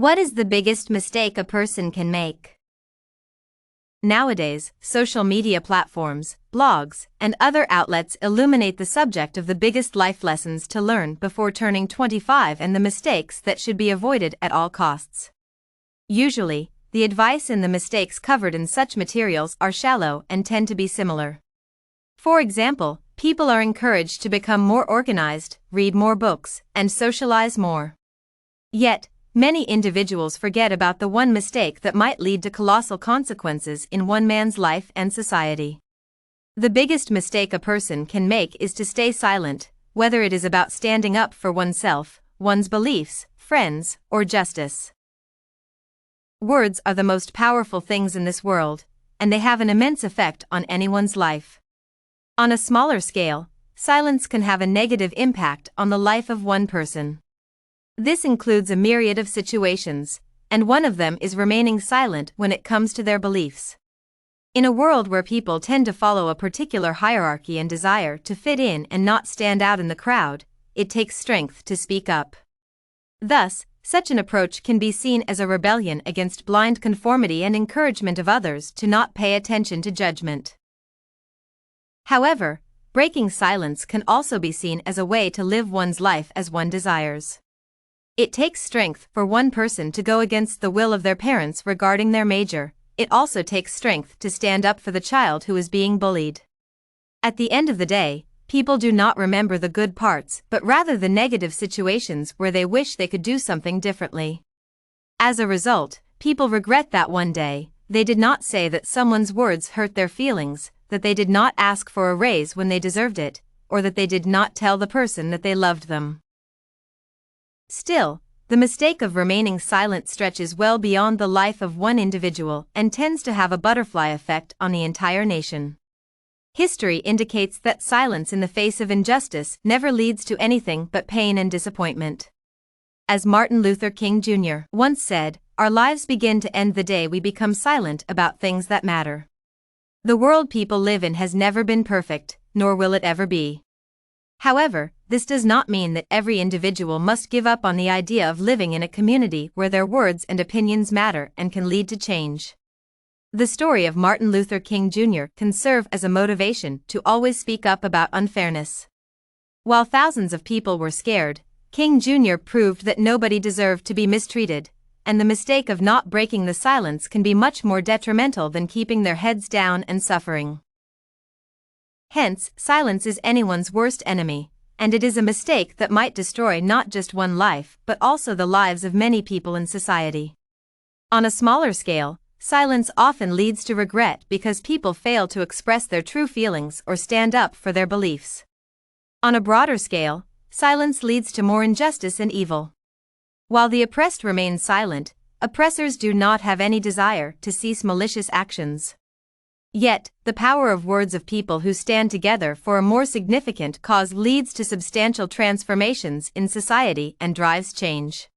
What is the biggest mistake a person can make? Nowadays, social media platforms, blogs, and other outlets illuminate the subject of the biggest life lessons to learn before turning 25 and the mistakes that should be avoided at all costs. Usually, the advice and the mistakes covered in such materials are shallow and tend to be similar. For example, people are encouraged to become more organized, read more books, and socialize more. Yet, many individuals forget about the one mistake that might lead to colossal consequences in one man's life and society. The biggest mistake a person can make is to stay silent, whether it is about standing up for oneself, one's beliefs, friends, or justice. Words are the most powerful things in this world, and they have an immense effect on anyone's life. On a smaller scale, silence can have a negative impact on the life of one person. This includes a myriad of situations, and one of them is remaining silent when it comes to their beliefs. In a world where people tend to follow a particular hierarchy and desire to fit in and not stand out in the crowd, it takes strength to speak up. Thus, such an approach can be seen as a rebellion against blind conformity and encouragement of others to not pay attention to judgment. However, breaking silence can also be seen as a way to live one's life as one desires. It takes strength for one person to go against the will of their parents regarding their major. It also takes strength to stand up for the child who is being bullied. At the end of the day, people do not remember the good parts but rather the negative situations where they wish they could do something differently. As a result, people regret that one day they did not say that someone's words hurt their feelings, that they did not ask for a raise when they deserved it, or that they did not tell the person that they loved them. Still, the mistake of remaining silent stretches well beyond the life of one individual and tends to have a butterfly effect on the entire nation. History indicates that silence in the face of injustice never leads to anything but pain and disappointment. As Martin Luther King Jr. once said, "Our lives begin to end the day we become silent about things that matter." The world people live in has never been perfect, nor will it ever be. However, this does not mean that every individual must give up on the idea of living in a community where their words and opinions matter and can lead to change. The story of Martin Luther King Jr. can serve as a motivation to always speak up about unfairness. While thousands of people were scared, King Jr. proved that nobody deserved to be mistreated, and the mistake of not breaking the silence can be much more detrimental than keeping their heads down and suffering. Hence, silence is anyone's worst enemy, and it is a mistake that might destroy not just one life but also the lives of many people in society. On a smaller scale, silence often leads to regret because people fail to express their true feelings or stand up for their beliefs. On a broader scale, silence leads to more injustice and evil. While the oppressed remain silent, oppressors do not have any desire to cease malicious actions. Yet, the power of words of people who stand together for a more significant cause leads to substantial transformations in society and drives change.